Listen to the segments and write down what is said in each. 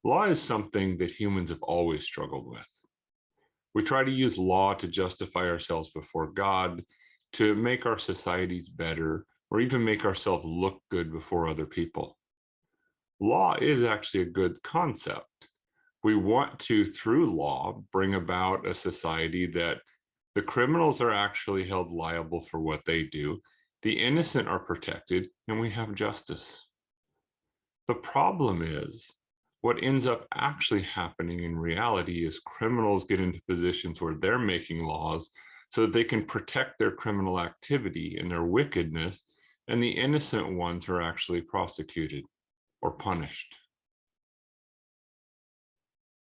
Law is something that humans have always struggled with. We try to use law to justify ourselves before God, to make our societies better, or even make ourselves look good before other people. Law is actually a good concept. We want to, through law, bring about a society that the criminals are actually held liable for what they do, the innocent are protected, and we have justice. The problem is, what ends up actually happening in reality is criminals get into positions where they're making laws so that they can protect their criminal activity and their wickedness, and the innocent ones are actually prosecuted or punished.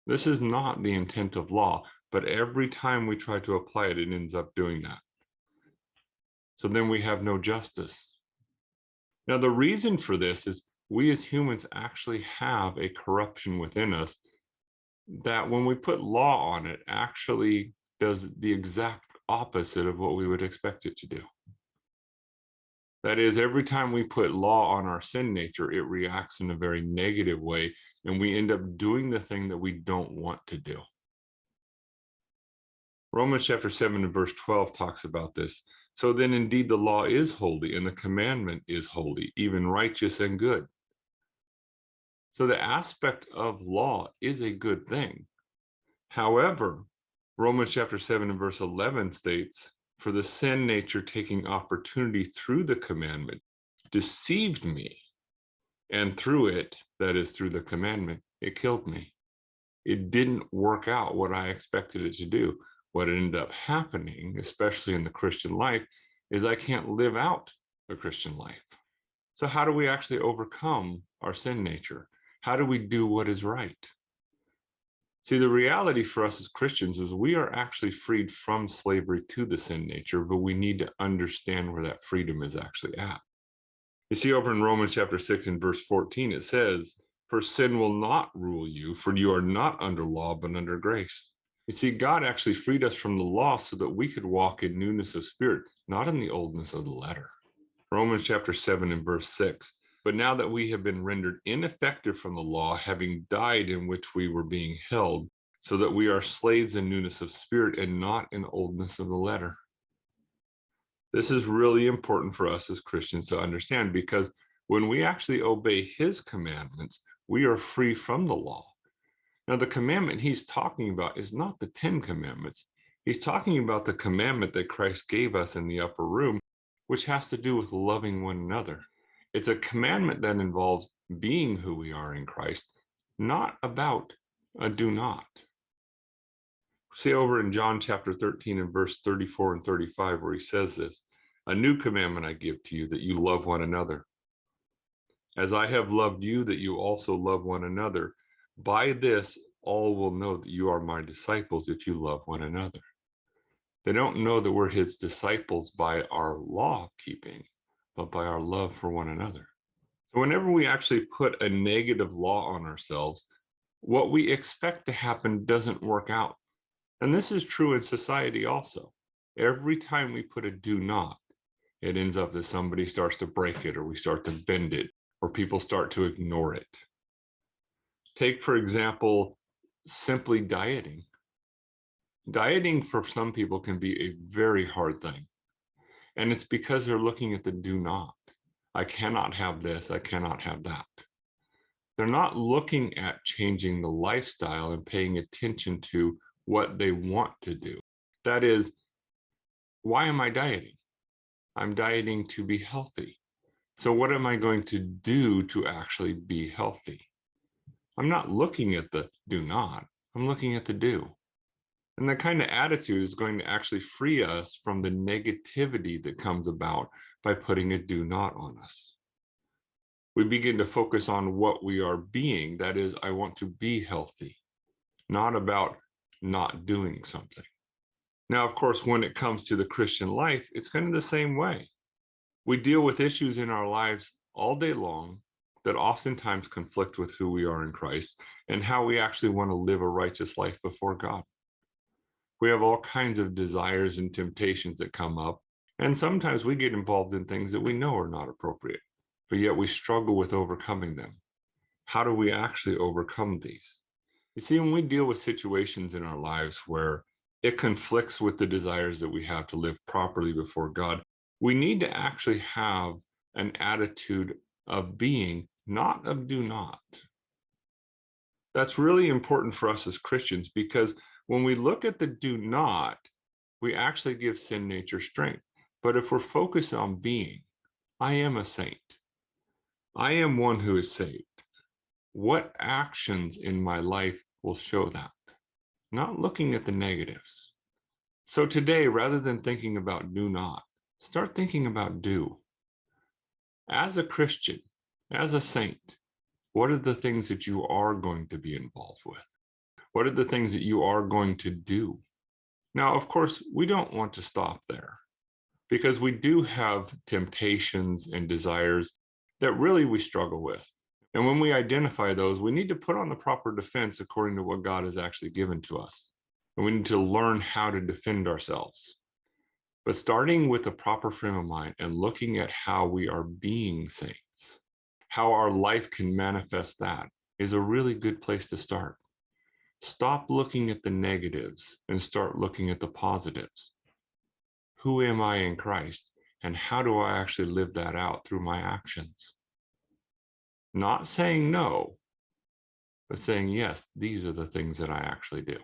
This is not the intent of law, but every time we try to apply it, it ends up doing that. So then we have no justice. Now, the reason for this is we as humans actually have a corruption within us that when we put law on it actually does the exact opposite of what we would expect it to do. That is, every time we put law on our sin nature, it reacts in a very negative way, and we end up doing the thing that we don't want to do. Romans chapter 7 and verse 12 talks about this. So then indeed the law is holy, and the commandment is holy, even righteous and good. So the aspect of law is a good thing. However, Romans chapter 7 and verse 11 states, for the sin nature taking opportunity through the commandment deceived me, and through it, that is through the commandment, it killed me. It didn't work out what I expected it to do. What ended up happening, especially in the Christian life, is I can't live out the Christian life. So how do we actually overcome our sin nature? How do we do what is right? See, the reality for us as Christians is we are actually freed from slavery to the sin nature, but we need to understand where that freedom is actually at. You see, over in Romans chapter 6 and verse 14, it says, for sin will not rule you, for you are not under law, but under grace. You see, God actually freed us from the law so that we could walk in newness of spirit, not in the oldness of the letter. Romans chapter 7 and verse 6. But now that we have been rendered ineffective from the law, having died in which we were being held, so that we are slaves in newness of spirit and not in oldness of the letter. This is really important for us as Christians to understand, because when we actually obey his commandments, we are free from the law. Now, the commandment he's talking about is not the 10 commandments. He's talking about the commandment that Christ gave us in the upper room, which has to do with loving one another. It's a commandment that involves being who we are in Christ, not about a do not. See over in John chapter 13 and verse 34 and 35, where he says this, a new commandment I give to you, that you love one another. As I have loved you, that you also love one another. By this, all will know that you are my disciples if you love one another. They don't know that we're his disciples by our law keeping, but by our love for one another. So whenever we actually put a negative law on ourselves, what we expect to happen doesn't work out. And this is true in society also. Every time we put a do not, it ends up that somebody starts to break it, or we start to bend it, or people start to ignore it. Take, for example, simply dieting. Dieting for some people can be a very hard thing. And it's because they're looking at the do not. I cannot have this, I cannot have that. They're not looking at changing the lifestyle and paying attention to what they want to do. That is, why am I dieting? I'm dieting to be healthy. So what am I going to do to actually be healthy? I'm not looking at the do not, I'm looking at the do. And that kind of attitude is going to actually free us from the negativity that comes about by putting a do not on us. We begin to focus on what we are being. That is, I want to be healthy, not about not doing something. Now, of course, when it comes to the Christian life, it's kind of the same way. We deal with issues in our lives all day long that oftentimes conflict with who we are in Christ and how we actually want to live a righteous life before God. We have all kinds of desires and temptations that come up, and sometimes we get involved in things that we know are not appropriate, but yet we struggle with overcoming them. How do we actually overcome these? You see, when we deal with situations in our lives where it conflicts with the desires that we have to live properly before God, we need to actually have an attitude of being, not of do not. That's really important for us as Christians because when we look at the do not, we actually give sin nature strength. But if we're focused on being, I am a saint, I am one who is saved, what actions in my life will show that? Not looking at the negatives. So today, rather than thinking about do not, start thinking about do. As a Christian, as a saint, what are the things that you are going to be involved with? What are the things that you are going to do? Now, of course, we don't want to stop there because we do have temptations and desires that really we struggle with. And when we identify those, we need to put on the proper defense according to what God has actually given to us. And we need to learn how to defend ourselves. But starting with a proper frame of mind and looking at how we are being saints, how our life can manifest that is a really good place to start. Stop looking at the negatives and start looking at the positives. Who am I in Christ? And how do I actually live that out through my actions? Not saying no, but saying, yes, these are the things that I actually do.